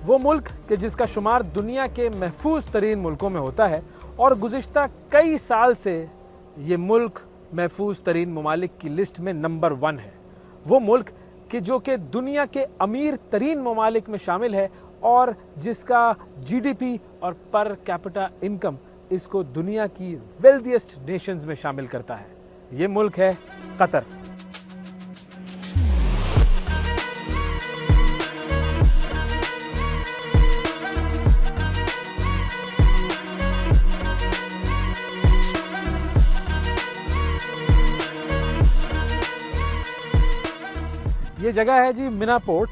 वो मुल्क कि जिसका शुमार दुनिया के महफूज तरीन मुल्कों में होता है और गुज़िश्ता कई साल से ये मुल्क महफूज तरीन ममालिक की लिस्ट में नंबर 1 है। वो मुल्क कि जो कि दुनिया के अमीर तरीन ममालिक में शामिल है और जिसका जीडीपी और पर कैपिटा इनकम इसको दुनिया की वेल्दिएस्ट नेशंस में शामिल करता है। ये मुल्क है कतर। ये जगह है जी मिना पोर्ट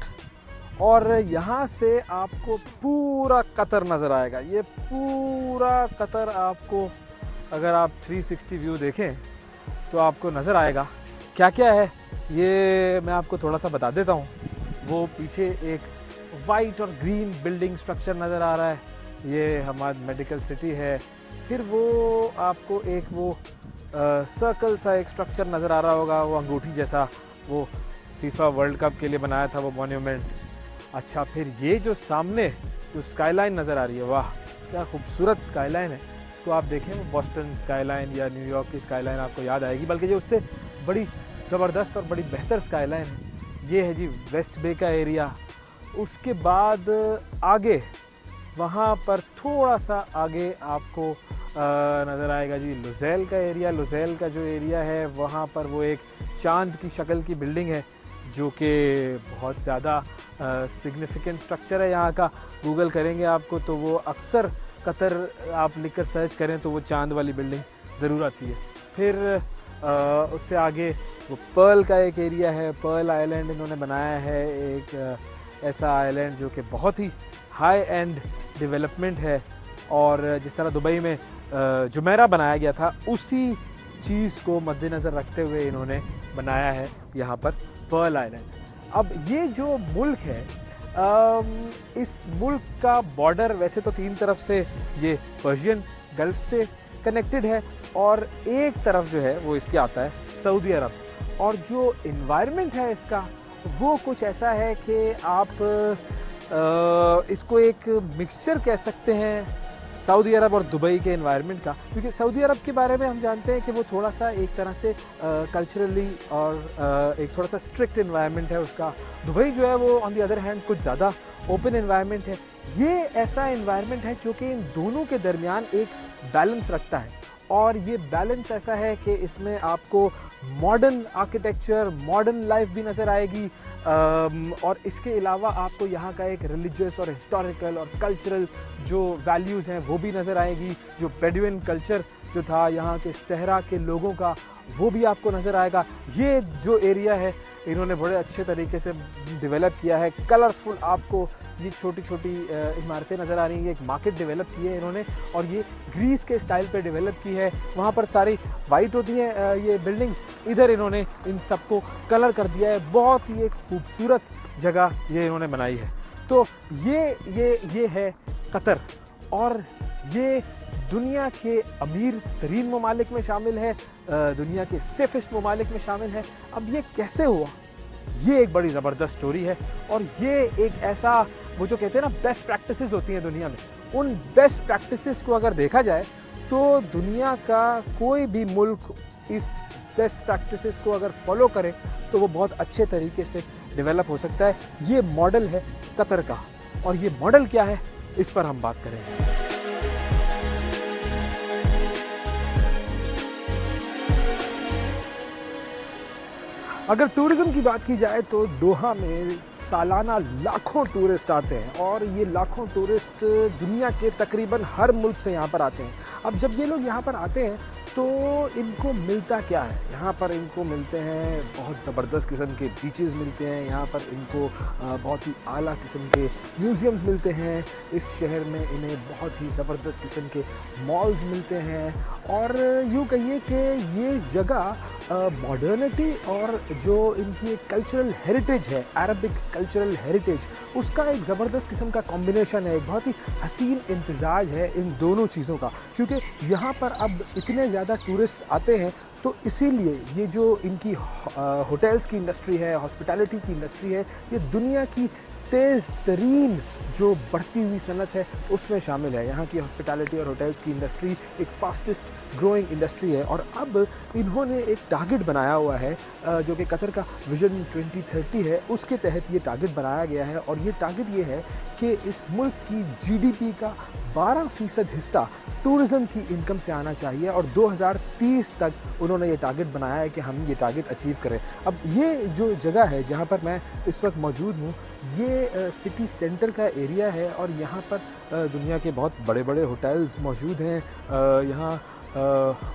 और यहाँ से आपको पूरा कतर नज़र आएगा। ये पूरा कतर आपको अगर आप 360 व्यू देखें तो आपको नज़र आएगा। क्या क्या है ये मैं आपको थोड़ा सा बता देता हूँ। वो पीछे एक वाइट और ग्रीन बिल्डिंग स्ट्रक्चर नज़र आ रहा है, ये हमारी मेडिकल सिटी है। फिर वो आपको एक वो सर्कल सा एक स्ट्रक्चर नज़र आ रहा होगा, वो अंगूठी जैसा, वो फीफा वर्ल्ड कप के लिए बनाया था वो मॉन्यूमेंट। अच्छा, फिर ये जो सामने जो स्काईलाइन नज़र आ रही है, वाह क्या खूबसूरत स्काईलाइन है। इसको आप देखें, वो बॉस्टन स्काईलाइन या न्यूयॉर्क की स्काईलाइन आपको याद आएगी, बल्कि ये उससे बड़ी ज़बरदस्त और बड़ी बेहतर स्काईलाइन है। ये है जी वेस्ट बे का एरिया। उसके बाद आगे वहाँ पर थोड़ा सा आगे आपको नज़र आएगा जी लुज़ेल का एरिया। लुज़ेल का जो एरिया है वहाँ पर वो एक चांद की शक्ल की बिल्डिंग है जो कि बहुत ज़्यादा सिग्निफिकेंट स्ट्रक्चर है यहाँ का। गूगल करेंगे आपको तो वो अक्सर कतर आप लिखकर सर्च करें तो वो चांद वाली बिल्डिंग ज़रूर आती है। फिर उससे आगे वो पर्ल का एक एरिया है, पर्ल आइलैंड इन्होंने बनाया है, एक ऐसा आइलैंड जो कि बहुत ही हाई एंड डेवलपमेंट है और जिस तरह दुबई में जुमेरा बनाया गया था उसी चीज़ को मद्देनज़र रखते हुए इन्होंने बनाया है यहाँ पर पर्ल आइलैंड। अब ये जो मुल्क है इस मुल्क का बॉर्डर वैसे तो 3 तरफ से ये पर्शियन गल्फ से कनेक्टेड है और एक तरफ जो है वो इसके आता है सऊदी अरब। और जो इन्वायरमेंट है इसका वो कुछ ऐसा है कि आप इसको एक मिक्सचर कह सकते हैं सऊदी अरब और दुबई के एनवायरनमेंट का, क्योंकि सऊदी अरब के बारे में हम जानते हैं कि वो थोड़ा सा एक तरह से कल्चरली और एक थोड़ा सा स्ट्रिक्ट एनवायरनमेंट है उसका। दुबई जो है वो ऑन द अदर हैंड कुछ ज़्यादा ओपन एनवायरनमेंट है। ये ऐसा एनवायरनमेंट है जो कि इन दोनों के दरमियान एक बैलेंस रखता है और ये बैलेंस ऐसा है कि इसमें आपको मॉडर्न आर्किटेक्चर, मॉडर्न लाइफ भी नज़र आएगी और इसके अलावा आपको यहाँ का एक रिलीजियस और हिस्टोरिकल और कल्चरल जो वैल्यूज़ हैं वो भी नज़र आएगी। जो बेडुइन कल्चर जो था यहाँ के सहरा के लोगों का वो भी आपको नज़र आएगा। ये जो एरिया है इन्होंने बड़े अच्छे तरीके से डेवलप किया है। कलरफुल आपको ये छोटी छोटी इमारतें नज़र आ रही हैं। एक मार्केट डेवलप की है इन्होंने और ये ग्रीस के स्टाइल पे डेवलप की है। वहाँ पर सारी वाइट होती हैं ये बिल्डिंग्स, इधर इन्होंने इन सबको कलर कर दिया है। बहुत ही एक खूबसूरत जगह ये इन्होंने बनाई है। तो ये है कतर और ये दुनिया के अमीर तरीन ममालिक में शामिल है, दुनिया के सेफेस्ट ममालिक में शामिल है। अब ये कैसे हुआ, ये एक बड़ी ज़बरदस्त स्टोरी है और ये एक ऐसा वो जो कहते हैं ना बेस्ट प्रैक्टिसेस होती हैं दुनिया में, उन बेस्ट प्रैक्टिसेस को अगर देखा जाए तो दुनिया का कोई भी मुल्क इस बेस्ट प्रैक्टिसेस को अगर फॉलो करे तो वो बहुत अच्छे तरीके से डेवलप हो सकता है। ये मॉडल है कतर का और ये मॉडल क्या है इस पर हम बात करेंगे। अगर टूरिज़्म की बात की जाए तो दोहा में सालाना लाखों टूरिस्ट आते हैं और ये लाखों टूरिस्ट दुनिया के तकरीबन हर मुल्क से यहाँ पर आते हैं। अब जब ये लोग यहाँ पर आते हैं तो इनको मिलता क्या है? यहाँ पर इनको मिलते हैं बहुत ज़बरदस्त किस्म के बीचेस मिलते हैं, यहाँ पर इनको बहुत ही आला किस्म के म्यूज़ियम्स मिलते हैं। इस शहर में इन्हें बहुत ही ज़बरदस्त किस्म के मॉल्स मिलते हैं और यूँ कहिए कि ये जगह मॉडर्निटी और जो इनकी एक कल्चरल हेरिटेज है, अरबिक कल्चरल हेरिटेज, उसका एक ज़बरदस्त किस्म का कॉम्बिनेशन है। एक बहुत ही हसीन इम्तिज़ाज है इन दोनों चीज़ों का, क्योंकि यहाँ पर अब इतने ज़्यादा टूरिस्ट आते हैं तो इसीलिए ये जो इनकी होटल्स की इंडस्ट्री है, हॉस्पिटैलिटी की इंडस्ट्री है, ये दुनिया की तेज़ तरीन जो बढ़ती हुई सनत है उसमें शामिल है। यहाँ की हॉस्पिटैलिटी और होटल्स की इंडस्ट्री एक फास्टेस्ट ग्रोइंग इंडस्ट्री है और अब इन्होंने एक टारगेट बनाया हुआ है जो कि कतर का विजन 2030 है, उसके तहत ये टारगेट बनाया गया है। और ये टारगेट ये है कि इस मुल्क की जीडीपी का 12% हिस्सा टूरिज़्म की इनकम से आना चाहिए और 2030 तक उन्होंने ये टारगेट बनाया है कि हम ये टारगेट अचीव करें। अब ये जो जगह है जहाँ पर मैं इस वक्त मौजूद हूँ, ये सिटी सेंटर का एरिया है और यहाँ पर दुनिया के बहुत बड़े बड़े होटल्स मौजूद हैं। यहाँ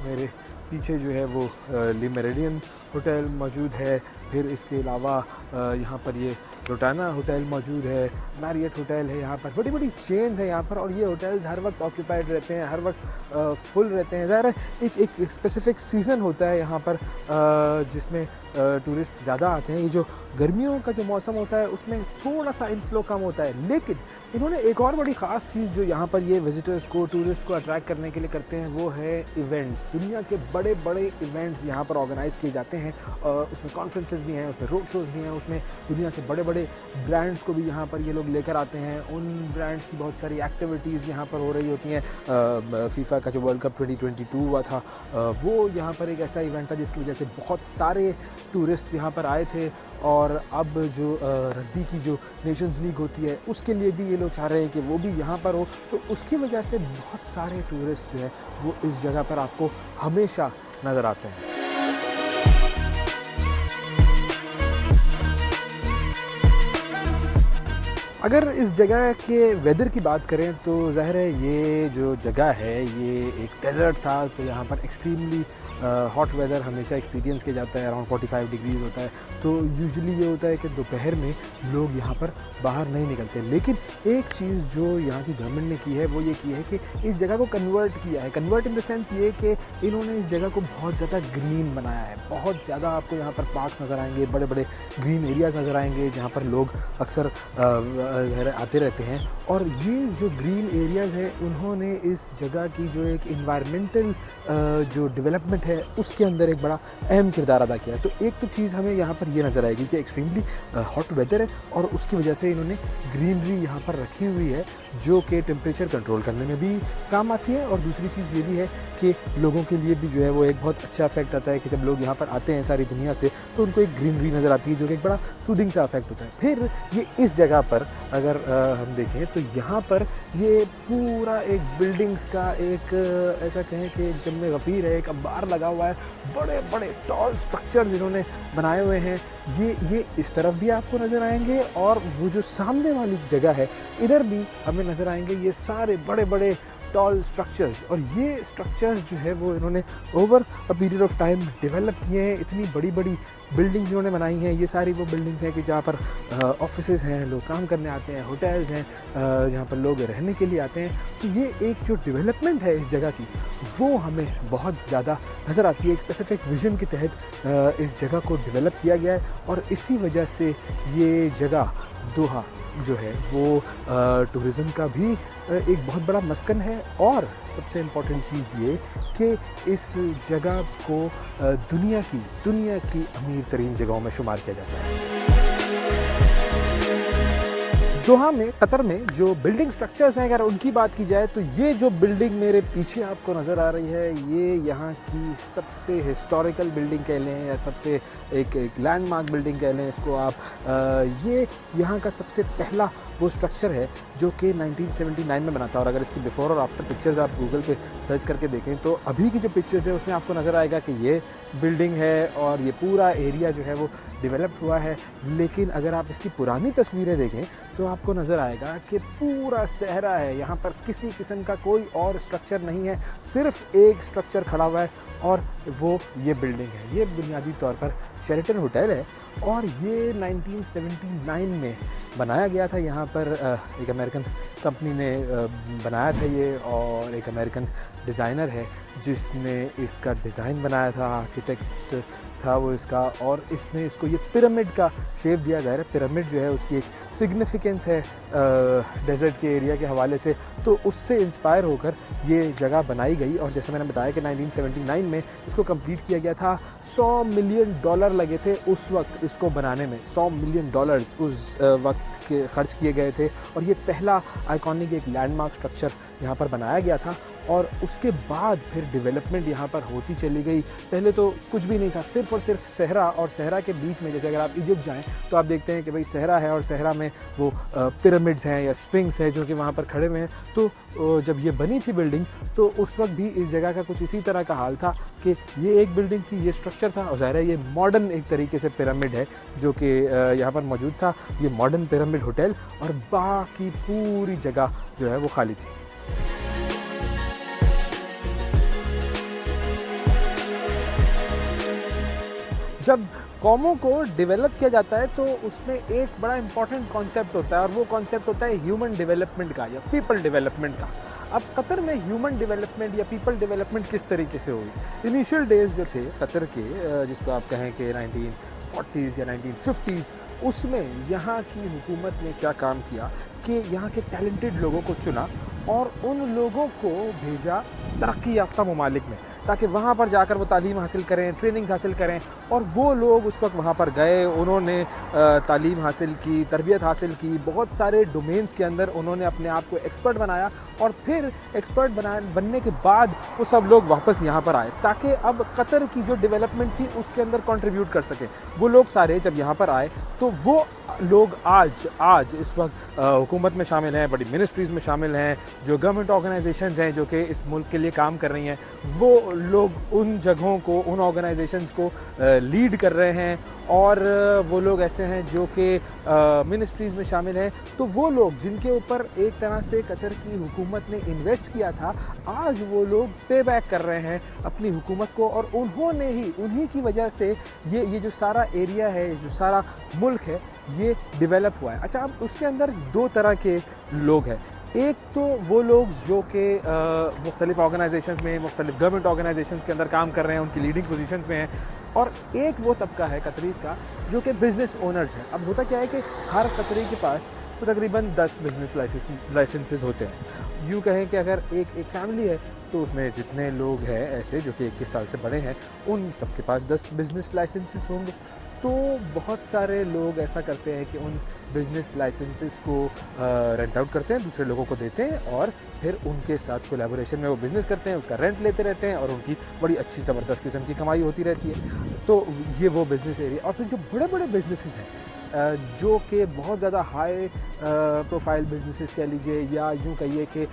मेरे पीछे जो है वो ले मेरिडियन होटल मौजूद है, फिर इसके अलावा यहाँ पर ये रोटाना होटल मौजूद है, मैरियट होटल है, यहाँ पर बड़ी बड़ी चेन्स हैं यहाँ पर और ये होटल्स हर वक्त ऑक्यूपाइड रहते हैं, हर वक्त फुल रहते हैं। ज़ाहिर है एक स्पेसिफिक सीज़न होता है यहाँ पर जिसमें टूरिस्ट ज़्यादा आते हैं। ये जो गर्मियों का जो मौसम होता है उसमें थोड़ा सा इनफ्लो कम होता है, लेकिन इन्होंने एक और बड़ी ख़ास चीज़ जो यहाँ पर ये विजिटर्स को, टूरिस्ट को अट्रैक्ट करने के लिए करते हैं वो है इवेंट्स। दुनिया के बड़े बड़े इवेंट्स यहाँ पर ऑर्गेनाइज़ किए जाते हैं, उसमें कॉन्फ्रेंसेस भी हैं, उसमें रोड शोज़ भी हैं, उसमें दुनिया के बड़े बड़े ब्रांड्स को भी यहाँ पर ये लोग लेकर आते हैं। उन ब्रांड्स की बहुत सारी एक्टिविटीज़ यहाँ पर हो रही होती हैं। फीफा का जो वर्ल्ड कप 2022 हुआ था वो यहाँ पर एक ऐसा इवेंट था जिसकी वजह से बहुत सारे टूरिस्ट यहाँ पर आए थे और अब जो रग्बी की जो नेशंस लीग होती है उसके लिए भी ये लोग चाह रहे हैं कि वो भी यहाँ पर हो, तो उसकी वजह से बहुत सारे टूरिस्ट जो है वो इस जगह पर आपको हमेशा नज़र आते हैं। अगर इस जगह के वेदर की बात करें तो ज़ाहिर है ये जो जगह है ये एक डेजर्ट था, तो यहाँ पर एक्सट्रीमली हॉट वेदर हमेशा एक्सपीरियंस किया जाता है, अराउंड 45 डिग्रीज़ होता है। तो यूजुअली ये होता है कि दोपहर में लोग यहाँ पर बाहर नहीं निकलते, लेकिन एक चीज़ जो यहाँ की गवर्नमेंट ने की है वो ये की है कि इस जगह को कन्वर्ट किया है। कन्वर्ट इन द सेंस ये कि इन्होंने इस जगह को बहुत ज़्यादा ग्रीन बनाया है। बहुत ज़्यादा आपको यहाँ पर पार्क नज़र आएंगे, बड़े बड़े ग्रीन एरियाज़ नज़र आएंगे जहाँ पर लोग अक्सर आते रहते हैं। और ये जो ग्रीन एरियाज़ हैं उन्होंने इस जगह की जो एक इन्वायरमेंटल जो डेवलपमेंट है उसके अंदर एक बड़ा अहम किरदार अदा किया है। तो एक तो चीज़ हमें यहाँ पर ये नज़र आएगी कि एक्सट्रीमली हॉट वेदर है और उसकी वजह से इन्होंने ग्रीनरी यहाँ पर रखी हुई है जो कि टेम्परेचर कंट्रोल करने में भी काम आती है। और दूसरी चीज़ ये भी है कि लोगों के लिए भी जो है वो एक बहुत अच्छा इफेक्ट आता है कि जब लोग यहाँ पर आते हैं सारी दुनिया से तो उनको एक ग्रीनरी नज़र आती है जो कि एक बड़ा सूदिंग सा इफेक्ट होता है। फिर ये इस जगह पर अगर हम देखें तो यहाँ पर ये पूरा एक बिल्डिंग्स का एक ऐसा कहें कि एक जम्मे गफ़ीर है, एक अंबार लगा हुआ है, बड़े बड़े टॉल स्ट्रक्चर्स इन्होंने बनाए हुए हैं। ये इस तरफ भी आपको नज़र आएंगे और वो जो सामने वाली जगह है इधर भी हमें नज़र आएंगे ये सारे बड़े बड़े टॉल स्ट्रक्चर्स। और ये स्ट्रक्चर्स जो है वो इन्होंने over a period of time develop किए हैं। इतनी बड़ी बड़ी बिल्डिंग्स इन्होंने बनाई हैं। ये सारी वो बिल्डिंग्स हैं कि जहाँ पर ऑफिसेज़ हैं, लोग काम करने आते हैं, होटल्स हैं जहाँ पर लोग रहने के लिए आते हैं। तो ये एक जो डेवलपमेंट है इस जगह की वो हमें बहुत ज़्यादा नज़र आती है। एक स्पेसिफिक विज़न के तहत इस जगह को डेवलप किया गया है और इसी वजह से ये जगह दोहा जो है वो टूरिज़म का भी एक बहुत बड़ा मस्कन है। और सबसे इम्पॉर्टेंट चीज़ ये कि इस जगह को दुनिया की अमीर तरीन जगहों में शुमार किया जाता है। दोहा में, कतर में जो बिल्डिंग स्ट्रक्चर्स हैं अगर उनकी बात की जाए तो ये जो बिल्डिंग मेरे पीछे आपको नज़र आ रही है ये यहाँ की सबसे हिस्टोरिकल बिल्डिंग कह लें या सबसे एक लैंडमार्क बिल्डिंग कह लें इसको आप। ये यहाँ का सबसे पहला वो स्ट्रक्चर है जो कि 1979 में बना था। और अगर इसकी बिफ़ोर और आफ्टर पिक्चर्स आप गूगल पे सर्च करके देखें तो अभी की जो पिक्चर्स है उसमें आपको नज़र आएगा कि ये बिल्डिंग है और ये पूरा एरिया जो है वो डेवलप्ड हुआ है। लेकिन अगर आप इसकी पुरानी तस्वीरें देखें तो आपको नज़र आएगा कि पूरा सहरा है, यहाँ पर किसी किस्म का कोई और स्ट्रक्चर नहीं है, सिर्फ एक स्ट्रक्चर खड़ा हुआ है और वो ये बिल्डिंग है। ये बुनियादी तौर पर शेरेटन होटल है और ये 1979 में बनाया गया था। यहाँ पर एक अमेरिकन कंपनी ने बनाया था ये और एक अमेरिकन डिज़ाइनर है जिसने इसका डिज़ाइन बनाया था। आर्किटेक्ट था वो इसका, और इसने इसको ये पिरामिड का शेप दिया गया है। पिरामिड जो है उसकी एक सिग्निफिकेंस है डेजर्ट के एरिया के हवाले से, तो उससे इंस्पायर होकर ये जगह बनाई गई। और जैसे मैंने बताया कि 1979 में इसको कंप्लीट किया गया था। $100 मिलियन लगे थे उस वक्त इसको बनाने में, $100 मिलियन उस वक्त के खर्च किए गए थे। और ये पहला आइकॉनिक एक लैंडमार्क स्ट्रक्चर यहाँ पर बनाया गया था। और उसके बाद फिर डेवलपमेंट यहाँ पर होती चली गई। पहले तो कुछ भी नहीं था, सिर्फ और सिर्फ सहरा, और सहरा के बीच में, जैसे अगर आप इजिप्ट जाएं तो आप देखते हैं कि भाई सहरा है और सहरा में वो पिरामिड्स हैं या स्फिंक्स है जो कि वहाँ पर खड़े हुए हैं। तो जब ये बनी थी बिल्डिंग तो उस वक्त भी इस जगह का कुछ इसी तरह का हाल था कि ये एक बिल्डिंग थी, ये स्ट्रक्चर था, और ज़ाहिर है ये मॉडर्न एक तरीके से पिरामिड है जो कि यहाँ पर मौजूद था, ये मॉडर्न पिरामिड होटल। और बाकी पूरी जगह जो है वो खाली थी। जब कौमों को डेवलप किया जाता है तो उसमें एक बड़ा इंपॉर्टेंट कॉन्सेप्ट होता है, और वो कॉन्सेप्ट होता है ह्यूमन डेवलपमेंट का या पीपल डेवलपमेंट का। अब कतर में ह्यूमन डेवलपमेंट या पीपल डेवलपमेंट किस तरीके से हुई? इनिशियल डेज जो थे कतर के, जिसको आप कहें कि 1940s या 1950s, उसमें यहाँ की हुकूमत ने क्या काम किया कि यहाँ के टैलेंटेड लोगों को चुना और उन लोगों को भेजा तरक्की याफ्ता ममालिक में, ताकि वहाँ पर जाकर वो तालीम हासिल करें, ट्रेनिंग्स हासिल करें। और वो लोग उस वक्त वहाँ पर गए, उन्होंने तालीम हासिल की, तरबियत हासिल की, बहुत सारे डोमेन्स के अंदर उन्होंने अपने आप को एक्सपर्ट बनाया, और फिर एक्सपर्ट बनने के बाद वो सब लोग वापस यहाँ पर आए ताकि अब कतर की जो डेवलपमेंट थी उसके अंदर कंट्रीब्यूट कर सकें। वो लोग सारे जब यहाँ पर आए तो वो लोग आज इस वक्त हुकूमत में शामिल हैं, बड़ी मिनिस्ट्रीज़ में शामिल हैं, जो गवर्नमेंट ऑर्गेनाइजेशंस हैं जो कि इस मुल्क के लिए काम कर रही हैं, वो लोग उन जगहों को, उन ऑर्गेनाइजेशंस को लीड कर रहे हैं। और वो लोग ऐसे हैं जो कि मिनिस्ट्रीज़ में शामिल हैं। तो वो लोग जिनके ऊपर एक तरह से कतर की हुकूमत ने इन्वेस्ट किया था, आज वो लोग पे बैक कर रहे हैं अपनी हुकूमत को, और उन्हीं की वजह से ये जो सारा एरिया है, जो सारा मुल्क है, ये डेवलप हुआ है। अच्छा, अब उसके अंदर दो तरह के लोग हैं। एक तो वो लोग जो कि मुख्तलिफ ऑर्गेनाइजेशंस में, मुख्तलिफ गवर्नमेंट ऑर्गेनाइजेशंस के अंदर काम कर रहे हैं, उनकी लीडिंग पोजीशंस में हैं। और एक वो तबका है कतरीज़ का जो कि बिज़नेस ओनर्स हैं। अब होता क्या है कि हर कतरी के पास तो तकरीबन 10 बिज़नेस लाइसेंसेस होते हैं। यूँ कहें कि अगर एक फैमिली है तो उसमें जितने लोग हैं ऐसे जो कि 21 साल से बड़े हैं, उन सब के पास 10 बिज़नेस लाइसेंसेस होंगे। तो बहुत सारे लोग ऐसा करते हैं कि उन बिज़नेस लाइसेंसेस को रेंट आउट करते हैं, दूसरे लोगों को देते हैं, और फिर उनके साथ कोलैबोरेशन में वो बिज़नेस करते हैं, उसका रेंट लेते रहते हैं, और उनकी बड़ी अच्छी ज़बरदस्त किस्म की कमाई होती रहती है। तो ये वो बिज़नेस एरिया। और फिर जो बड़े बड़े बिज़नेसेस हैं जो कि बहुत ज़्यादा हाई प्रोफाइल बिजनेसेस कह लीजिए, या यूँ कहिए कि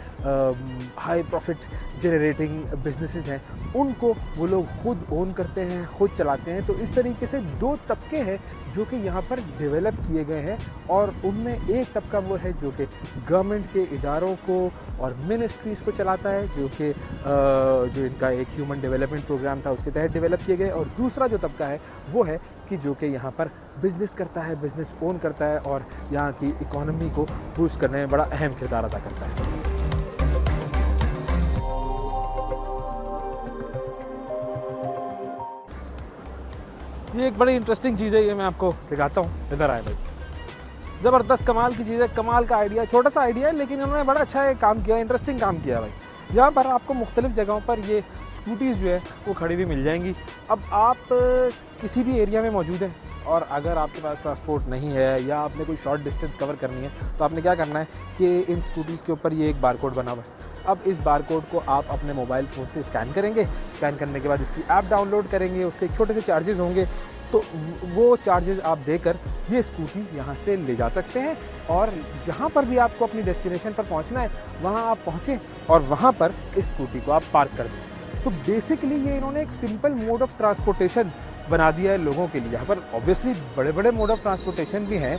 हाई प्रॉफिट जनरेटिंग बिजनेसेस हैं, उनको वो लोग ख़ुद ओन करते हैं, ख़ुद चलाते हैं। तो इस तरीके से दो तबके हैं जो कि यहाँ पर डेवलप किए गए हैं। और उनमें एक तबका वो है जो कि गवर्नमेंट के इदारों को और मिनिस्ट्रीज़ को चलाता है, जो कि जो इनका एक ह्यूमन डेवलपमेंट प्रोग्राम था उसके तहत डेवलप किए गए। और दूसरा जो तबका है वो है कि जो कि यहाँ पर बिज़नेस करता है, बिज़नेस ओन करता है, और यहाँ की इकोनॉमी को बूस्ट करने में बड़ा अहम किरदार अदा करता है। ये एक बड़ी इंटरेस्टिंग चीज़ है, ये मैं आपको दिखाता हूँ। इधर आए भाई, ज़बरदस्त कमाल की चीज़ है, कमाल का आइडिया, छोटा सा आइडिया है लेकिन उन्होंने बड़ा अच्छा काम किया, इंटरेस्टिंग काम किया भाई। यहाँ पर आपको मुख्तलिफ़ जगहों पर ये स्कूटीज़ जो है वो खड़ी हुई मिल जाएंगी। अब आप किसी भी एरिया में मौजूद हैं और अगर आपके पास ट्रांसपोर्ट नहीं है या आपने कोई शॉर्ट डिस्टेंस कवर करनी है, तो आपने क्या करना है कि इन स्कूटीज़ के ऊपर ये एक बारकोड बना हुआ है। अब इस बारकोड को आप अपने मोबाइल फ़ोन से स्कैन करेंगे, स्कैन करने के बाद इसकी ऐप डाउनलोड करेंगे, उसके एक छोटे से चार्जेस होंगे, तो वो चार्जेस आप देकर ये स्कूटी यहाँ से ले जा सकते हैं। और जहाँ पर भी आपको अपनी डेस्टिनेशन पर पहुँचना है वहाँ आप पहुँचें और वहाँ पर इस स्कूटी को आप पार्क कर दें। तो बेसिकली ये इन्होंने एक सिंपल मोड ऑफ ट्रांसपोर्टेशन बना दिया है लोगों के लिए। यहाँ पर ऑब्वियसली बड़े बड़े मोड ऑफ ट्रांसपोर्टेशन भी हैं,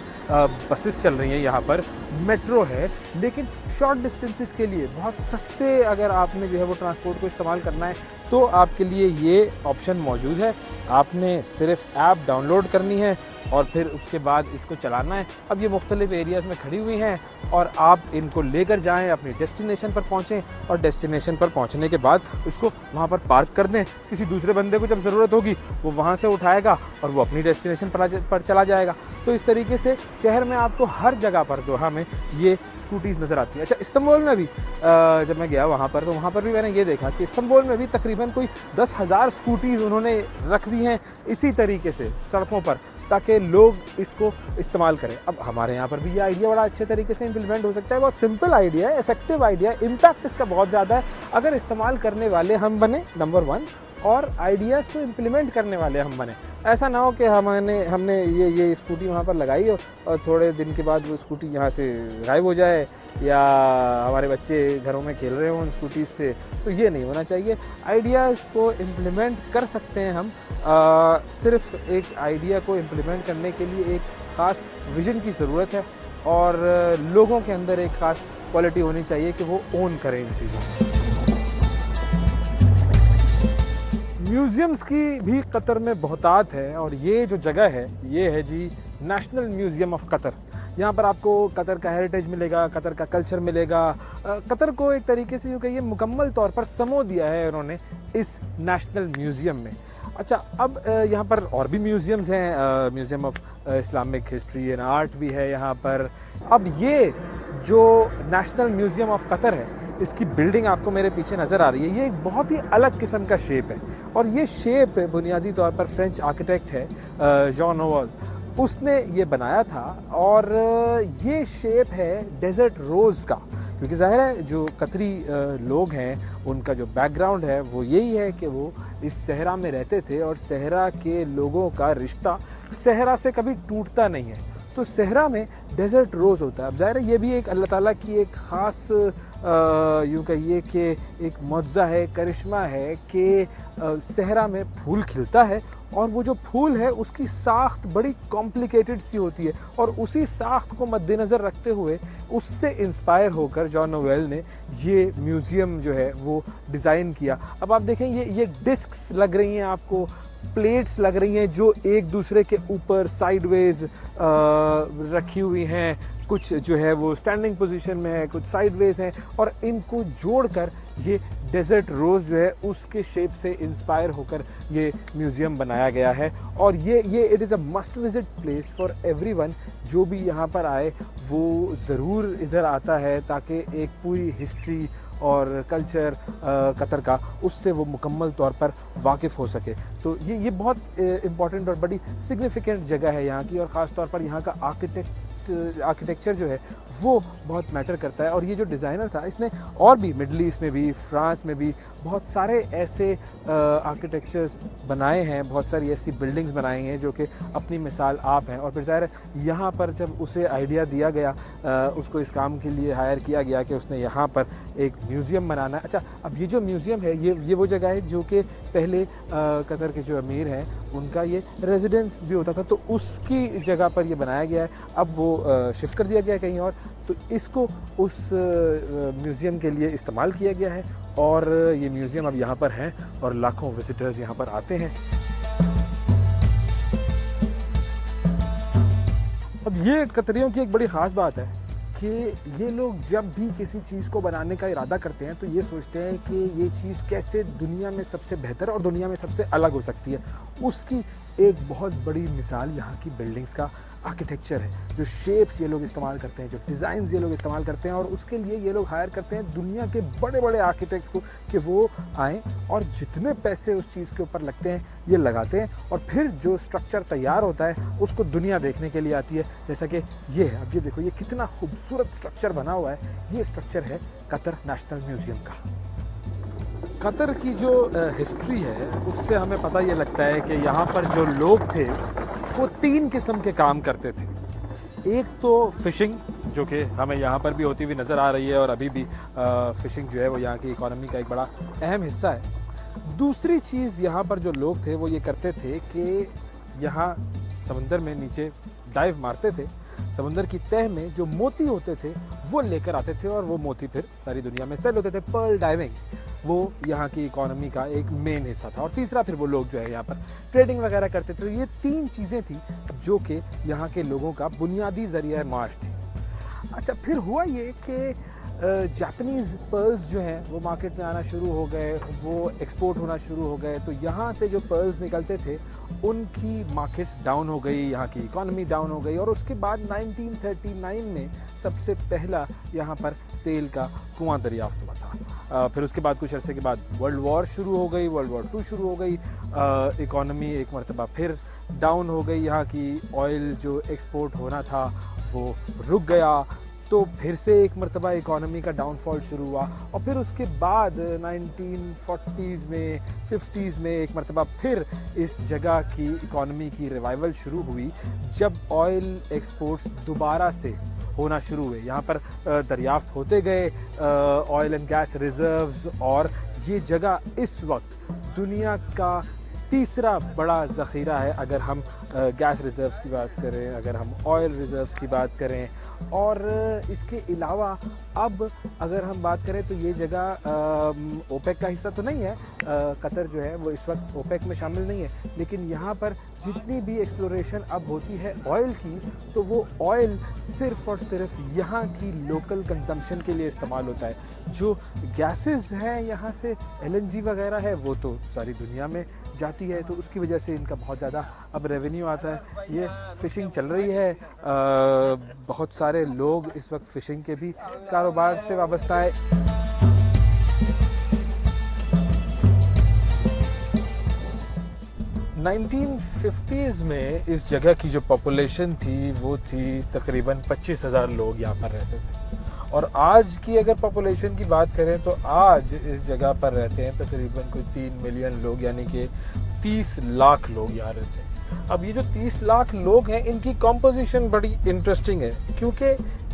बसेस चल रही हैं यहाँ पर, मेट्रो है, लेकिन शॉर्ट डिस्टेंसेस के लिए बहुत सस्ते अगर आपने जो है वो ट्रांसपोर्ट को इस्तेमाल करना है तो आपके लिए ये ऑप्शन मौजूद है। आपने सिर्फ ऐप डाउनलोड करनी है और फिर उसके बाद इसको चलाना है। अब ये मुख्तलिफ एरियाज़ में खड़ी हुई हैं और आप इनको लेकर जाएं, अपनी डेस्टिनेशन पर पहुंचें और डेस्टिनेशन पर पहुंचने के बाद उसको वहां पर पार्क कर दें। किसी दूसरे बंदे को जब ज़रूरत होगी वो वहां से उठाएगा और वो अपनी डेस्टिनेशन पर चला जाएगा। तो इस तरीके से शहर में आपको हर जगह पर दोहा में ये स्कूटीज़ नज़र आती है। अच्छा, इस्तांबुल में भी जब मैं गया वहाँ पर, तो वहाँ पर भी मैंने ये देखा कि इस्तांबुल में भी तकरीबन कोई 10,000 स्कूटीज़ उन्होंने रख दी हैं इसी तरीके से सड़कों पर, ताकि लोग इसको इस्तेमाल करें। अब हमारे यहाँ पर भी ये आइडिया बड़ा अच्छे तरीके से इम्प्लीमेंट हो सकता है। बहुत सिंपल आइडिया है, इफेक्टिव आइडिया है, इम्पैक्ट इसका बहुत ज़्यादा है अगर इस्तेमाल करने वाले हम बने, नंबर 1, और आइडियाज़ को इम्प्लीमेंट करने वाले हम बने। ऐसा ना हो कि हमने ये स्कूटी वहाँ पर लगाई और थोड़े दिन के बाद वो स्कूटी यहाँ से गायब हो जाए या हमारे बच्चे घरों में खेल रहे हों उन स्कूटीज़ से। तो ये नहीं होना चाहिए। आइडियाज़ को इम्प्लीमेंट कर सकते हैं हम। सिर्फ एक आइडिया को इम्प्लीमेंट करने के लिए एक ख़ास विज़न की ज़रूरत है और लोगों के अंदर एक ख़ास क्वालिटी होनी चाहिए कि वो ओन करें इन चीज़ों को। म्यूज़ियम्स की भी कतर में बहुतात है और ये जो जगह है ये है जी नेशनल म्यूज़ियम ऑफ कतर। यहाँ पर आपको कतर का हेरिटेज मिलेगा, कतर का कल्चर मिलेगा। कतर को एक तरीके से यूँ कहिए मुकम्मल तौर पर समो दिया है उन्होंने इस नेशनल म्यूज़ियम में। अच्छा, अब यहाँ पर और भी म्यूज़ियम्स हैं, museum of Islamic history and art भी है यहाँ पर। अब ये जो नेशनल म्यूज़ियम ऑफ कतर है, इसकी बिल्डिंग आपको मेरे पीछे नज़र आ रही है, ये एक बहुत ही अलग किस्म का शेप है और ये शेप बुनियादी तौर पर फ्रेंच आर्किटेक्ट है जॉन नोवाल, उसने ये बनाया था। और ये शेप है डेजर्ट रोज़ का, क्योंकि ज़ाहिर है जो कतरी लोग हैं उनका जो बैकग्राउंड है वो यही है कि वो इस सहरा में रहते थे और सहरा के लोगों का रिश्ता सहरा से कभी टूटता नहीं है। तो सहरा में डेजर्ट रोज़ होता है। अब ज़ाहिर है ये भी एक अल्लाह ताला की एक ख़ास यूँ कहिए कि एक मौज़ा है, करिश्मा है कि सहरा में फूल खिलता है और वो जो फूल है उसकी साख्त बड़ी कॉम्प्लिकेटेड सी होती है और उसी साख्त को मद्देनज़र रखते हुए उससे इंस्पायर होकर जॉन नोवेल ने ये म्यूज़ियम जो है वो डिज़ाइन किया। अब आप देखें ये डिस्क्स लग रही हैं आपको, प्लेट्स लग रही हैं जो एक दूसरे के ऊपर साइडवेज रखी हुई हैं, कुछ जो है वो स्टैंडिंग पोजीशन में है, कुछ साइडवेज हैं और इनको जोड़कर ये डेजर्ट रोज़ जो है उसके शेप से इंस्पायर होकर ये म्यूज़ियम बनाया गया है। और ये it is a must visit place for everyone. जो भी यहाँ पर आए वो ज़रूर इधर आता है ताकि एक पूरी हिस्ट्री और कल्चर कतर का उससे वो मुकम्मल तौर पर वाकिफ़ हो सके। तो ये बहुत इम्पॉर्टेंट और बड़ी सिग्निफिकेंट जगह है यहाँ की और ख़ास तौर पर यहाँ का आर्किटेक्चर जो है वो बहुत मैटर करता है। और ये जो डिज़ाइनर था इसने और भी मिडल ईस्ट में भी, फ्रांस में भी बहुत सारे ऐसे आर्किटेक्चर्स बनाए हैं, बहुत सारी ऐसी बिल्डिंग्स बनाई हैं जो कि अपनी मिसाल आप हैं। और फिर ज़ाहिर है यहाँ पर जब उसे आइडिया दिया गया, उसको इस काम के लिए हायर किया गया कि उसने यहाँ पर एक म्यूज़ियम बनाना है। अच्छा, अब ये जो म्यूज़ियम है ये वो जगह है जो कि पहले कतर के जो अमीर हैं उनका ये रेजिडेंस भी होता था, तो उसकी जगह पर ये बनाया गया है। अब वो शिफ्ट कर दिया गया है कहीं और, तो इसको उस म्यूज़ियम के लिए इस्तेमाल किया गया है और ये म्यूज़ियम अब यहाँ पर है और लाखों विजिटर्स यहाँ पर आते हैं। अब ये कतरियों की एक बड़ी ख़ास बात है कि ये लोग जब भी किसी चीज़ को बनाने का इरादा करते हैं तो ये सोचते हैं कि ये चीज़ कैसे दुनिया में सबसे बेहतर और दुनिया में सबसे अलग हो सकती है। उसकी एक बहुत बड़ी मिसाल यहाँ की बिल्डिंग्स का आर्किटेक्चर है, जो शेप्स ये लोग इस्तेमाल करते हैं, जो डिज़ाइंस ये लोग इस्तेमाल करते हैं और उसके लिए ये लोग हायर करते हैं दुनिया के बड़े बड़े आर्किटेक्ट्स को कि वो आएँ और जितने पैसे उस चीज़ के ऊपर लगते हैं ये लगाते हैं और फिर जो स्ट्रक्चर तैयार होता है उसको दुनिया देखने के लिए आती है। जैसा कि ये है, अब ये देखो ये कितना खूबसूरत स्ट्रक्चर बना हुआ है। ये स्ट्रक्चर है कतर नेशनल म्यूज़ियम का। कतर की जो हिस्ट्री है उससे हमें पता ये लगता है कि यहाँ पर जो लोग थे वो 3 किस्म के काम करते थे। एक तो फ़िशिंग, जो कि हमें यहाँ पर भी होती हुई नज़र आ रही है और अभी भी फ़िशिंग जो है वो यहाँ की इकॉनमी का एक बड़ा अहम हिस्सा है। दूसरी चीज़ यहाँ पर जो लोग थे वो ये करते थे कि यहाँ समुंदर में नीचे डाइव मारते थे, समुंदर की तह में जो मोती होते थे वो लेकर आते थे और वो मोती फिर सारी दुनिया में सेल होते थे। पर्ल डाइविंग वो यहाँ की इकोनॉमी का एक मेन हिस्सा था। और तीसरा फिर वो लोग जो है यहाँ पर ट्रेडिंग वगैरह करते थे। ये 3 चीज़ें थी जो कि यहाँ के लोगों का बुनियादी ज़रिया माश थी। अच्छा, फिर हुआ ये कि जापानीज़ पर्ल्स जो हैं वो मार्केट में आना शुरू हो गए, वो एक्सपोर्ट होना शुरू हो गए। तो यहाँ से जो पर्ल्स निकलते थे उनकी मार्केट डाउन हो गई, यहाँ की इकॉनमी डाउन हो गई। और उसके बाद 1939 में सबसे पहला यहाँ पर तेल का कुआं दरियाफ्त हुआ था। फिर उसके बाद कुछ अरसे के बाद वर्ल्ड वॉर शुरू हो गई, वर्ल्ड वॉर 2 शुरू हो गई। इकॉनमी एक मरतबा फिर डाउन हो गई, यहाँ की ऑयल जो एक्सपोर्ट होना था वो रुक गया। तो फिर से एक मरतबा इकॉनमी का डाउनफॉल शुरू हुआ। और फिर उसके बाद 1940s में 50s में एक मरतबा फिर इस जगह की इकॉनमी की रिवाइवल शुरू हुई, जब ऑयल एक्सपोर्ट्स दोबारा से होना शुरू हुए। यहाँ पर दरियाफ्त होते गए ऑयल एंड गैस रिजर्व्स, और ये जगह इस वक्त दुनिया का तीसरा बड़ा ज़ख़ीरा है अगर हम गैस रिज़र्व्स की बात करें, अगर हम ऑयल रिज़र्व्स की बात करें। और इसके अलावा अब अगर हम बात करें तो ये जगह ओपेक का हिस्सा तो नहीं है, कतर जो है वो इस वक्त ओपेक में शामिल नहीं है, लेकिन यहाँ पर जितनी भी एक्सप्लोरेशन अब होती है ऑयल की, तो वो ऑयल सिर्फ़ और सिर्फ यहाँ की लोकल कंजम्पशन के लिए इस्तेमाल होता है। जो गैसेस हैं यहाँ से LNG वगैरह है वो तो सारी दुनिया में जाती है, तो उसकी वजह से इनका बहुत ज़्यादा अब रेवेन्यू आता है। ये फ़िशिंग चल रही है, बहुत सारे लोग इस वक्त फ़िशिंग के भी कारोबार से वाबस्ता है। नाइनटीन 1950s में इस जगह की जो पॉपुलेशन थी वो थी तकरीबन 25,000 लोग यहाँ पर रहते थे। और आज की अगर पॉपुलेशन की बात करें तो आज इस जगह पर रहते हैं तकरीबन कोई 3 मिलियन लोग, यानी कि 30 लाख लोग यहाँ रहते हैं। अब ये जो 30 लाख लोग हैं इनकी कॉम्पोजिशन बड़ी इंटरेस्टिंग है, क्योंकि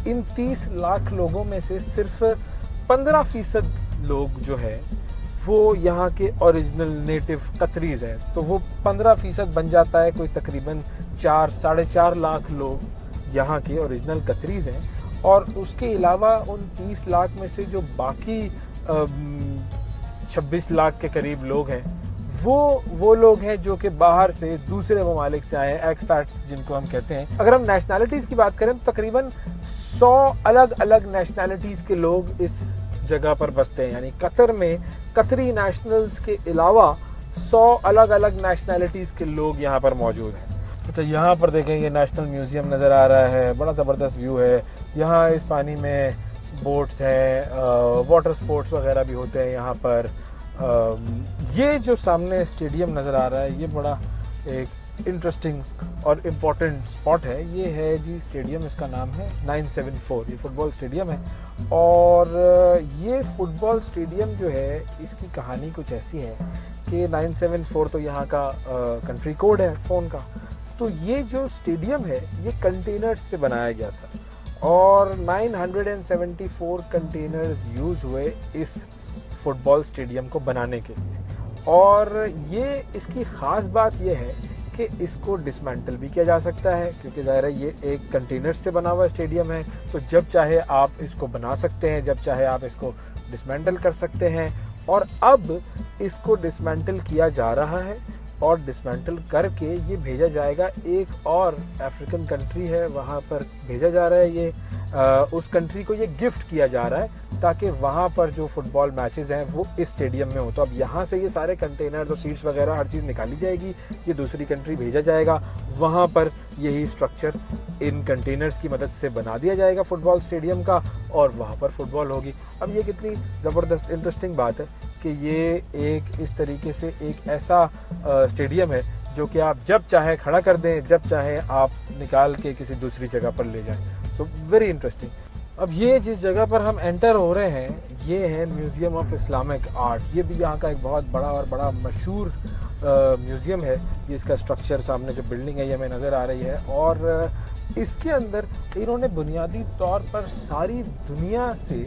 इन 30 लाख लोगों में से सिर्फ 15% लोग जो है वो यहाँ के ओरिजिनल नेटिव कतरीज़ हैं। तो वो 15% बन जाता है, कोई तकरीबन 4-4.5 लाख लोग यहाँ के ओरिजिनल कतरीज़ हैं। और उसके अलावा उन 30 लाख में से जो बाकी 26 लाख के करीब लोग हैं वो लोग हैं जो कि बाहर से दूसरे ममालिक से आए हैं, एक्सपैट्स जिनको हम कहते हैं। अगर हम नेशनैलिटीज़ की बात करें तो तकरीबन 100 अलग अलग नेशनैलिटीज़ के लोग इस जगह पर बसते हैं। यानी कतर में कतरी नेशनल्स के अलावा 100 अलग अलग नेशनैलिटीज़ के लोग यहाँ पर मौजूद हैं। अच्छा, यहाँ पर देखें ये नेशनल म्यूज़ियम नज़र आ रहा है, बड़ा ज़बरदस्त व्यू है। यहाँ इस पानी में बोट्स हैं, वाटर स्पोर्ट्स वगैरह भी होते हैं यहाँ पर। ये जो सामने स्टेडियम नज़र आ रहा है ये बड़ा एक इंटरेस्टिंग और इम्पॉर्टेंट स्पॉट है। ये है जी स्टेडियम, इसका नाम है 974, ये फुटबॉल स्टेडियम है। और ये फुटबॉल स्टेडियम जो है इसकी कहानी कुछ ऐसी है कि 974 तो यहाँ का कंट्री कोड है फ़ोन का। तो ये जो स्टेडियम है ये कंटेनर्स से बनाया गया था और 974 कंटेनर्स यूज़ हुए इस फुटबॉल स्टेडियम को बनाने के लिए। और ये इसकी ख़ास बात ये है कि इसको डिसमेंटल भी किया जा सकता है, क्योंकि ज़ाहिर है ये एक कंटेनर से बना हुआ स्टेडियम है। तो जब चाहे आप इसको बना सकते हैं, जब चाहे आप इसको डिसमेंटल कर सकते हैं। और अब इसको डिसमेंटल किया जा रहा है और डिसमेंटल करके ये भेजा जाएगा एक और अफ्रीकन कंट्री है वहाँ पर भेजा जा रहा है। ये उस कंट्री को ये गिफ्ट किया जा रहा है ताकि वहाँ पर जो फुटबॉल मैचेस हैं वो इस स्टेडियम में हो। तो अब यहाँ से ये सारे कंटेनर्स और सीट्स वगैरह हर चीज़ निकाली जाएगी, ये दूसरी कंट्री भेजा जाएगा, वहाँ पर यही स्ट्रक्चर इन कंटेनर्स की मदद से बना दिया जाएगा फुटबॉल स्टेडियम का और वहाँ पर फुटबॉल होगी। अब ये कितनी ज़बरदस्त इंटरेस्टिंग बात है कि ये एक इस तरीके से एक ऐसा स्टेडियम है जो कि आप जब चाहे खड़ा कर दें, जब चाहे आप निकाल के किसी दूसरी जगह पर ले जाएं। So very interesting. अब ये जिस जगह पर हम एंटर हो रहे हैं ये है म्यूज़ियम ऑफ इस्लामिक आर्ट। ये भी यहाँ का एक बहुत बड़ा और बड़ा मशहूर म्यूज़ियम है। ये इसका स्ट्रक्चर सामने जो बिल्डिंग है ये हमें नज़र आ रही है और इसके अंदर इन्होंने बुनियादी तौर पर सारी दुनिया से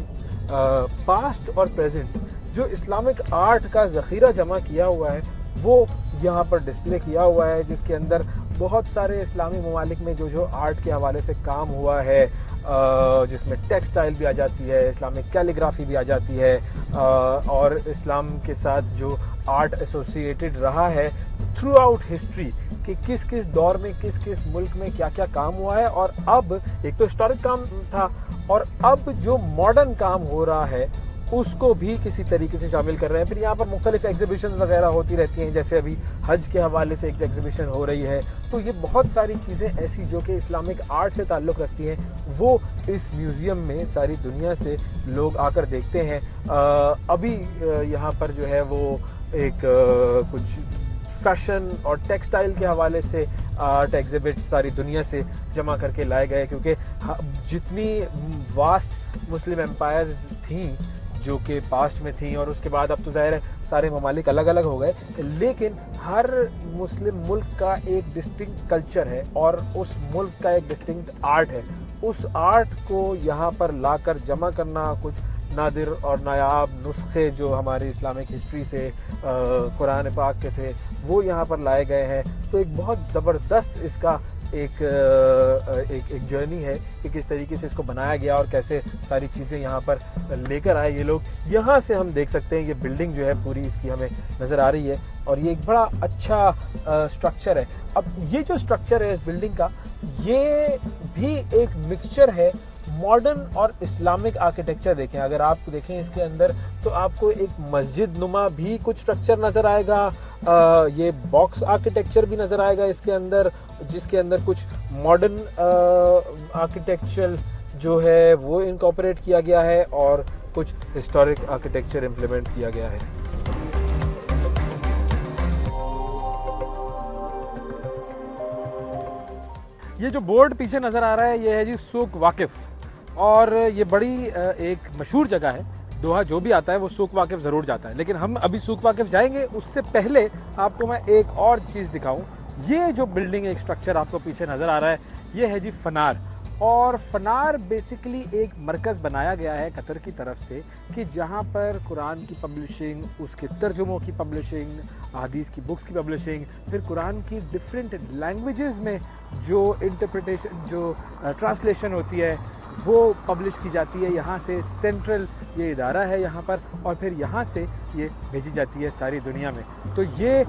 पास्ट और प्रेजेंट जो इस्लामिक आर्ट का ज़ख़ीरा जमा किया हुआ है वो यहाँ पर डिस्प्ले किया हुआ है, जिसके अंदर बहुत सारे इस्लामी ममालिक में जो आर्ट के हवाले से काम हुआ है, जिसमें टेक्सटाइल भी आ जाती है, इस्लामिक कैलीग्राफी भी आ जाती है, और इस्लाम के साथ जो आर्ट एसोसिएटेड रहा है थ्रू आउट हिस्ट्री कि किस किस दौर में किस किस मुल्क में क्या क्या काम हुआ है। और अब एक तो हिस्टोरिक काम था, और अब जो मॉडर्न काम हो रहा है उसको भी किसी तरीके से शामिल कर रहे हैं। फिर यहाँ पर मुख्तलिफ एग्जीबिशन वगैरह होती रहती हैं, जैसे अभी हज के हवाले से एक एग्जीबिशन हो रही है। तो ये बहुत सारी चीज़ें ऐसी जो कि इस्लामिक आर्ट से ताल्लुक़ रखती हैं, वो इस म्यूज़ियम में सारी दुनिया से लोग आकर देखते हैं। अभी यहाँ पर जो है वो एक कुछ फैशन और टेक्सटाइल के हवाले से आर्ट एग्जिबिट सारी दुनिया से जमा करके लाए गए, क्योंकि जितनी वास्ट मुस्लिम एम्पायर्स थीं जो कि पास्ट में थी, और उसके बाद अब तो ज़ाहिर है सारे ममालिक अलग अलग हो गए, लेकिन हर मुस्लिम मुल्क का एक डिस्टिंक्ट कल्चर है और उस मुल्क का एक डिस्टिंक्ट आर्ट है। उस आर्ट को यहाँ पर लाकर जमा करना, कुछ नादिर और नायाब नुस्खे जो हमारी इस्लामिक हिस्ट्री से कुरान पाक के थे वो यहाँ पर लाए गए हैं। तो एक बहुत ज़बरदस्त इसका एक जर्नी है कि किस तरीके से इसको बनाया गया और कैसे सारी चीज़ें यहाँ पर लेकर आए ये लोग। यहाँ से हम देख सकते हैं ये बिल्डिंग जो है पूरी इसकी हमें नज़र आ रही है, और ये एक बड़ा अच्छा स्ट्रक्चर है। अब ये जो स्ट्रक्चर है इस बिल्डिंग का, ये भी एक मिक्सचर है मॉडर्न और इस्लामिक आर्किटेक्चर। देखें, अगर आप देखें इसके अंदर तो आपको एक मस्जिद नुमा भी कुछ स्ट्रक्चर नज़र आएगा, ये बॉक्स आर्किटेक्चर भी नज़र आएगा इसके अंदर, जिसके अंदर कुछ मॉडर्न आर्किटेक्चर जो है वो इनकॉर्पोरेट किया गया है और कुछ हिस्टोरिक आर्किटेक्चर इम्प्लीमेंट किया गया है। ये जो बोर्ड पीछे नज़र आ रहा है ये है जी सूक वाकिफ़, और ये बड़ी एक मशहूर जगह है। दोहा जो भी आता है वो सूक वाकिफ़ ज़रूर जाता है, लेकिन हम अभी सूक वाकिफ़ जाएंगे उससे पहले आपको मैं एक और चीज़ दिखाऊं। ये जो बिल्डिंग एक स्ट्रक्चर आपको पीछे नज़र आ रहा है ये है जी फनार। और फनार बेसिकली एक मरकज़ बनाया गया है कतर की तरफ से कि जहाँ पर कुरान की पब्लिशिंग, उसके तर्जुमों की पब्लिशिंग, हदीस की बुक्स की पब्लिशिंग, फिर कुरान की डिफरेंट लैंग्वेजेस में जो इंटरप्रिटेशन, जो ट्रांसलेशन होती है वो पब्लिश की जाती है। यहाँ से सेंट्रल ये इदारा है यहाँ पर, और फिर यहाँ से ये भेजी जाती है सारी दुनिया में। तो ये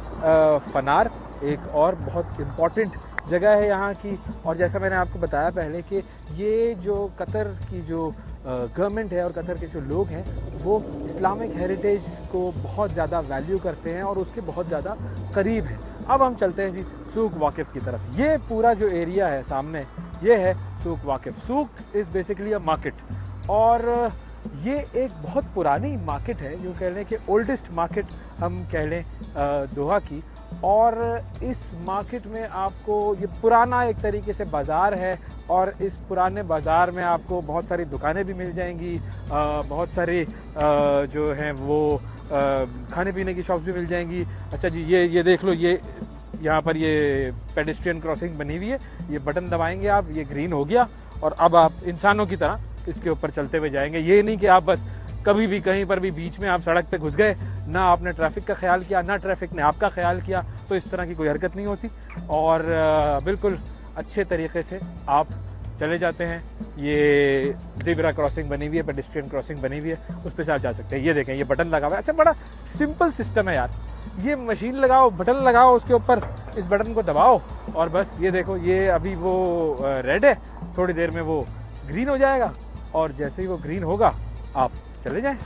फनार एक और बहुत इम्पॉर्टेंट जगह है यहाँ की। और जैसा मैंने आपको बताया पहले कि ये जो कतर की जो गवर्नमेंट है और कतर के जो लोग हैं वो इस्लामिक हेरिटेज को बहुत ज़्यादा वैल्यू करते हैं और उसके बहुत ज़्यादा करीब हैं। अब हम चलते हैं जी सूक वाकिफ़ की तरफ। ये पूरा जो एरिया है सामने ये है सूक वाकिफ़। सूक इज़ बेसिकली अ मार्केट, और ये एक बहुत पुरानी मार्केट है, जो कह लें कि ओल्डेस्ट मार्केट हम कह लें दोहा की। और इस मार्केट में आपको ये पुराना एक तरीके से बाज़ार है, और इस पुराने बाज़ार में आपको बहुत सारी दुकानें भी मिल जाएंगी, बहुत सारी जो हैं वो खाने पीने की शॉप्स भी मिल जाएंगी। अच्छा जी, ये देख लो, ये यहाँ पर ये पेडेस्ट्रियन क्रॉसिंग बनी हुई है, ये बटन दबाएंगे आप, ये ग्रीन हो गया, और अब आप इंसानों की तरह इसके ऊपर चलते हुए जाएंगे। ये नहीं कि आप बस कभी भी कहीं पर भी बीच में आप सड़क पे घुस गए, ना आपने ट्रैफिक का ख्याल किया ना ट्रैफिक ने आपका ख्याल किया, तो इस तरह की कोई हरकत नहीं होती, और बिल्कुल अच्छे तरीके से आप चले जाते हैं। ये ज़ेब्रा क्रॉसिंग बनी हुई है, पेडेस्ट्रियन क्रॉसिंग बनी हुई है, उस पर से आप जा सकते हैं। ये देखें, ये बटन लगा हुआ है। अच्छा, बड़ा सिंपल सिस्टम है यार। ये मशीन लगाओ, बटन लगाओ, उसके ऊपर इस बटन को दबाओ, और बस ये देखो, ये अभी वो रेड है, थोड़ी देर में वो ग्रीन हो जाएगा, और जैसे ही वो ग्रीन होगा आप चले जाएं।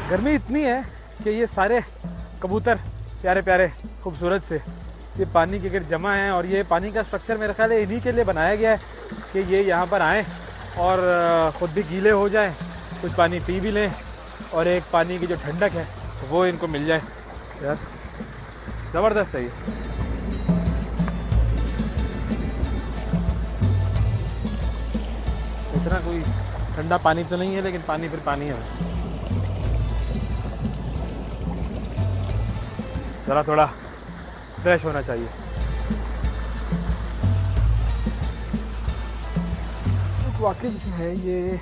गर्मी इतनी है कि ये सारे कबूतर प्यारे प्यारे खूबसूरत से ये पानी के गिर जमा हैं, और ये पानी का स्ट्रक्चर मेरे ख्याल है इन्हीं के लिए बनाया गया है कि ये यहाँ पर आएँ और ख़ुद भी गीले हो जाएं, कुछ पानी पी भी लें, और एक पानी की जो ठंडक है वो इनको मिल जाए। यार ज़बरदस्त है ये। इतना कोई ठंडा पानी तो नहीं है, लेकिन पानी फिर पानी है, ज़रा थोड़ा फ्रेश होना चाहिए। वाकई है ये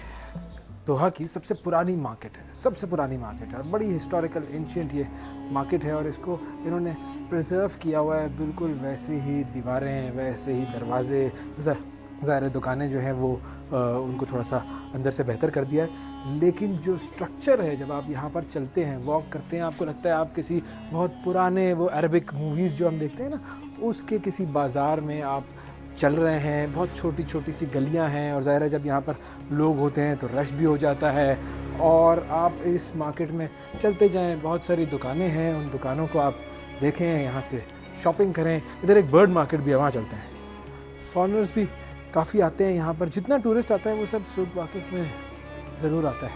दोहा की सबसे पुरानी मार्केट है, सबसे पुरानी मार्केट है और बड़ी हिस्टोरिकल एंशिएंट ये मार्केट है। और इसको इन्होंने प्रिजर्व किया हुआ है, बिल्कुल वैसी ही दीवारें, वैसे ही दरवाजे। ज़ाहिर दुकानें जो हैं वो उनको थोड़ा सा अंदर से बेहतर कर दिया है, लेकिन जो स्ट्रक्चर है, जब आप यहाँ पर चलते हैं, वॉक करते हैं, आपको लगता है आप किसी बहुत पुराने वो अरबिक मूवीज़ जो हम देखते हैं ना, उसके किसी बाज़ार में आप चल रहे हैं। बहुत छोटी छोटी सी गलियां हैं और ज़ाहिर है जब यहाँ पर लोग होते हैं तो रश भी हो जाता है। और आप इस मार्केट में चलते जाएं, बहुत सारी दुकानें हैं, उन दुकानों को आप देखें, यहाँ से शॉपिंग करें। इधर एक बर्ड मार्केट भी है, वहाँ चलते हैं। फॉरेनर्स भी काफ़ी आते हैं यहाँ पर, जितना टूरिस्ट आता है वो सब सूक वाकिफ में ज़रूर आता है।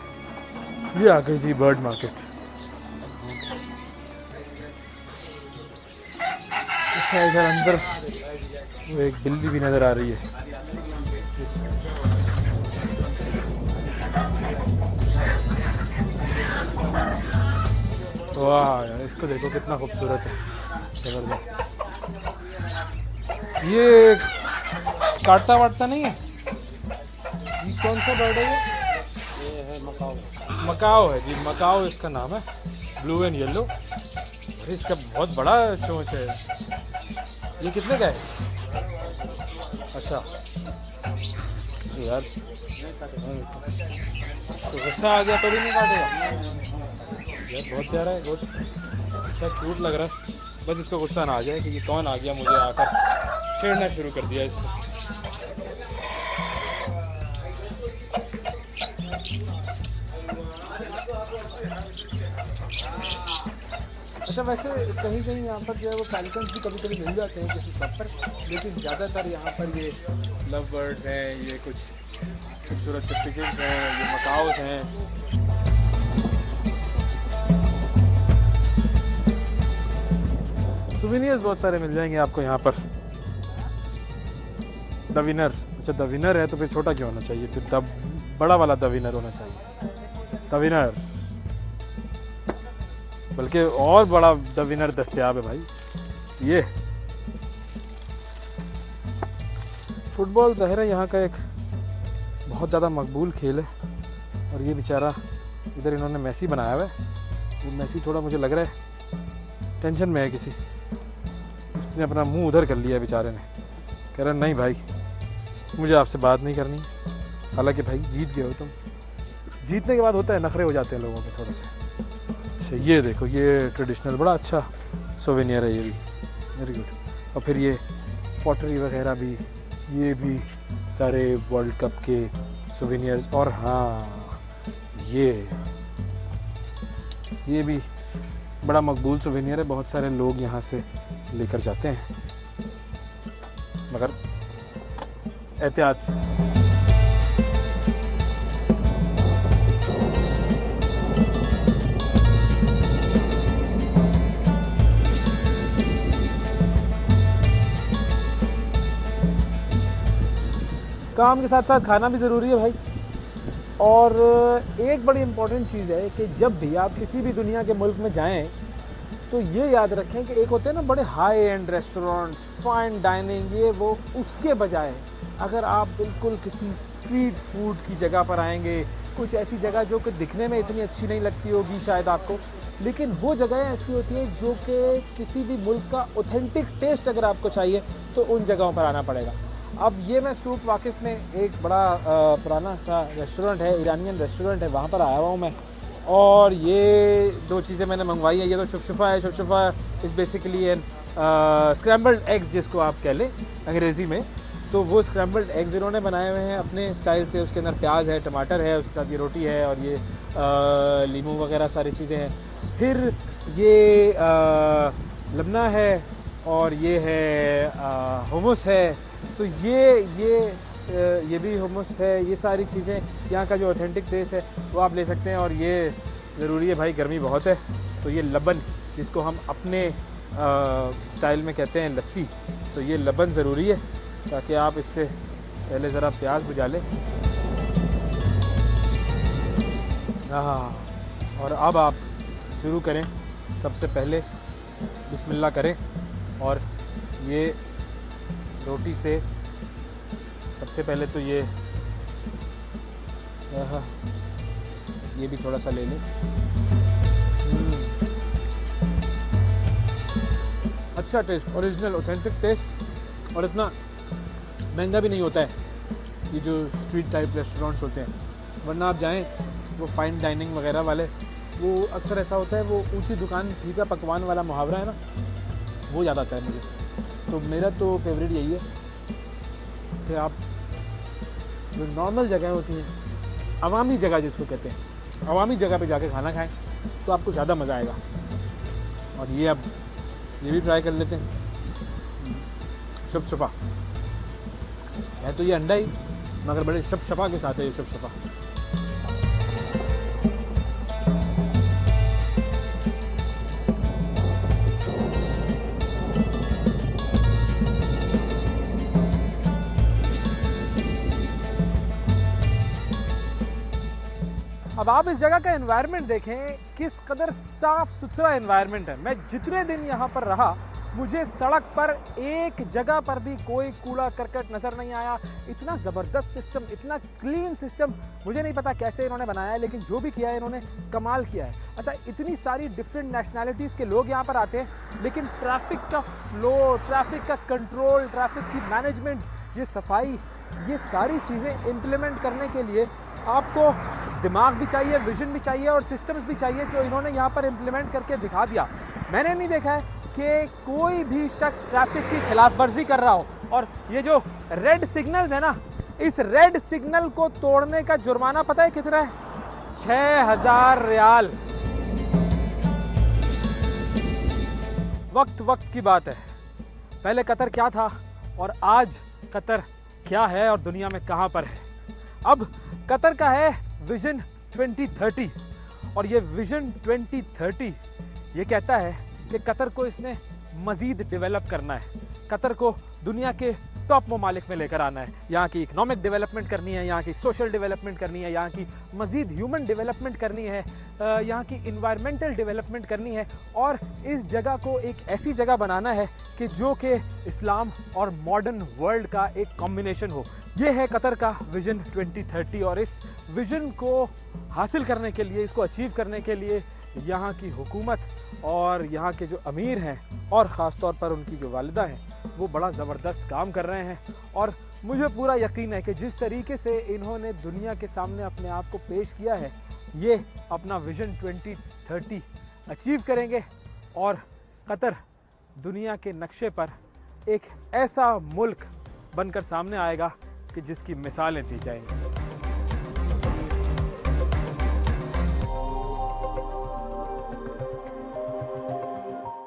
ये आ गई जी बर्ड मार्केट। अच्छा, इधर अंदर वो एक बिल्ली भी नज़र आ रही है। वाह यार, इसको देखो कितना खूबसूरत है, ज़बरदस्त। ये काटता वाटता नहीं है? ये कौन सा बर्ड है? ये है मकाओ। मकाओ है जी, मकाओ इसका नाम है, ब्लू एंड येलो। इसका बहुत बड़ा चोंच है। ये कितने का है? अच्छा यार, तो गुस्सा आ गया तो भी नहीं काटेगा यार? बहुत प्यारा है, बहुत अच्छा क्यूट लग रहा है। बस इसको गुस्सा ना आ जाए कि ये कौन आ गया मुझे आकर छेड़ना शुरू कर दिया इसने। अच्छा, वैसे कहीं कहीं यहाँ पर जो है वो फैल्कन्स भी कभी कभी मिल जाते हैं किसी शॉप पर, लेकिन ज़्यादातर यहाँ पर ये लव बर्ड्स हैं, ये कुछ खूबसूरत से पिजन्स हैं, ये मकाओस हैं। सुवेनियर्स बहुत सारे मिल जाएंगे आपको यहाँ पर। द विनर, अच्छा द विनर है तो फिर छोटा क्यों होना चाहिए? फिर बड़ा वाला द विनर होना चाहिए। द विनर, बल्कि और बड़ा द विनर दस्तयाब है भाई। ये फुटबॉल ज़ाहिर है यहाँ का एक बहुत ज़्यादा मकबूल खेल है। और ये बेचारा इधर इन्होंने मेसी बनाया हुआ है। वो मेसी थोड़ा मुझे लग रहा है टेंशन में है किसी, उसने अपना मुंह उधर कर लिया बेचारे ने। कह रहा नहीं भाई, मुझे आपसे बात नहीं करनी। हालांकि भाई जीत गए हो तुम। जीतने के बाद होता है नखरे हो जाते हैं लोगों के थोड़े से। अच्छा, ये देखो, ये ट्रेडिशनल बड़ा अच्छा सोवेनियर है, ये भी वेरी गुड। और फिर ये पॉटरी वगैरह भी, ये भी सारे वर्ल्ड कप के सोवेनियर्स। और हाँ, ये भी बड़ा मकबूल सोवेनियर है, बहुत सारे लोग यहाँ से लेकर जाते हैं, मगर एहतियात से। काम के साथ साथ खाना भी ज़रूरी है भाई। और एक बड़ी इम्पॉर्टेंट चीज़ है कि जब भी आप किसी भी दुनिया के मुल्क में जाएं तो ये याद रखें कि एक होते हैं ना बड़े high and restaurants, fine dining, ये वो, उसके बजाय अगर आप बिल्कुल किसी स्ट्रीट फूड की जगह पर आएंगे, कुछ ऐसी जगह जो कि दिखने में इतनी अच्छी नहीं लगती होगी शायद आपको, लेकिन वो जगह ऐसी होती है जो कि किसी भी मुल्क का ऑथेंटिक टेस्ट अगर आपको चाहिए तो उन जगहों पर आना पड़ेगा। अब ये मैं सूक वाकिफ में एक बड़ा पुराना सा रेस्टोरेंट है, ईरानियन रेस्टोरेंट है, वहाँ पर आया हुआ हूँ मैं। और ये दो चीज़ें मैंने मंगवाई है। ये तो शुफशुफा है। शुफशुफा is basically an scrambled eggs जिसको आप कह लें अंग्रेज़ी में। तो वो स्क्रैम्बल्ड एग्स इन्होंने बनाए हुए हैं अपने स्टाइल से। उसके अंदर प्याज है, टमाटर है, उसके साथ ये रोटी है और ये लीमू वगैरह सारी चीज़ें हैं। फिर ये लबना है और ये है हुमस है। तो ये भी हुमस है। ये सारी चीज़ें यहाँ का जो ऑथेंटिक टेस्ट है वो आप ले सकते हैं। और ये ज़रूरी है भाई, गर्मी बहुत है, तो ये लबन जिसको हम अपने स्टाइल में कहते हैं लस्सी, तो ये लबन ज़रूरी है ताकि आप इससे पहले ज़रा प्याज बुझा लें। हाँ, और अब आप शुरू करें। सबसे पहले बिस्मिल्लाह करें और ये रोटी से सबसे पहले तो ये ये भी थोड़ा सा ले लें। अच्छा टेस्ट, ओरिजिनल ऑथेंटिक टेस्ट, और इतना महंगा भी नहीं होता है ये जो स्ट्रीट टाइप रेस्टोरेंट्स होते हैं। वरना आप जाएं वो फाइन डाइनिंग वगैरह वाले, वो अक्सर ऐसा होता है, वो ऊंची दुकान फीका पकवान वाला मुहावरा है ना, वो याद आता है मुझे। तो मेरा तो फेवरेट यही है कि आप जो नॉर्मल जगह होती हैं, अवामी जगह जिसको कहते हैं, अवामी जगह पे जाके खाना खाएं तो आपको ज़्यादा मज़ा आएगा। और ये अब ये भी ट्राई कर लेते हैं। शफशफा है तो ये अंडा ही, मगर बड़े शफशफा के साथ है ये शफशफा। अब आप इस जगह का एनवायरनमेंट देखें, किस कदर साफ सुथरा एनवायरनमेंट है। मैं जितने दिन यहाँ पर रहा, मुझे सड़क पर एक जगह पर भी कोई कूड़ा करकट नज़र नहीं आया। इतना ज़बरदस्त सिस्टम, इतना क्लीन सिस्टम, मुझे नहीं पता कैसे इन्होंने बनाया है, लेकिन जो भी किया है इन्होंने कमाल किया है। अच्छा, इतनी सारी डिफरेंट नेशनैलिटीज़ के लोग यहाँ पर आते हैं, लेकिन ट्रैफिक का फ्लो, ट्रैफिक का कंट्रोल, ट्रैफिक की मैनेजमेंट, ये सफाई, ये सारी चीज़ें इम्प्लीमेंट करने के लिए आपको दिमाग भी चाहिए, विजन भी चाहिए और सिस्टम्स भी चाहिए, जो इन्होंने यहाँ पर इम्प्लीमेंट करके दिखा दिया। मैंने नहीं देखा है कि कोई भी शख्स ट्रैफिक की खिलाफ वर्जी कर रहा हो। और ये जो रेड सिग्नल्स है ना, इस रेड सिग्नल को तोड़ने का जुर्माना पता है कितना है? 6000 रियाल। वक्त की बात है, पहले कतर क्या था और आज कतर क्या है और दुनिया में कहां पर है। अब कतर का है विजन 2030, और ये विजन 2030 ये कहता है कि कतर को इसने मज़ीद डेवलप करना है, कतर को दुनिया के टॉप ममालिक में लेकर आना है। यहाँ की इकोनॉमिक डेवलपमेंट करनी है, यहाँ की सोशल डेवलपमेंट करनी है, यहाँ की मज़ीद ह्यूमन डेवलपमेंट करनी है, यहाँ की इन्वायरमेंटल डेवलपमेंट करनी है, और इस जगह को एक ऐसी जगह बनाना है कि जो कि इस्लाम और मॉडर्न वर्ल्ड का एक कॉम्बिनेशन हो। ये है कतर का विजन 2030, और इस विजन को हासिल करने के लिए, इसको अचीव करने के लिए यहाँ की हुकूमत और यहाँ के जो अमीर हैं, और ख़ास तौर पर उनकी जो वालिदा हैं, वो बड़ा ज़बरदस्त काम कर रहे हैं। और मुझे पूरा यकीन है कि जिस तरीके से इन्होंने दुनिया के सामने अपने आप को पेश किया है, ये अपना विजन 2030 अचीव करेंगे और कतर दुनिया के नक्शे पर एक ऐसा मुल्क बनकर सामने आएगा कि जिसकी मिसालें दी जाएंगी।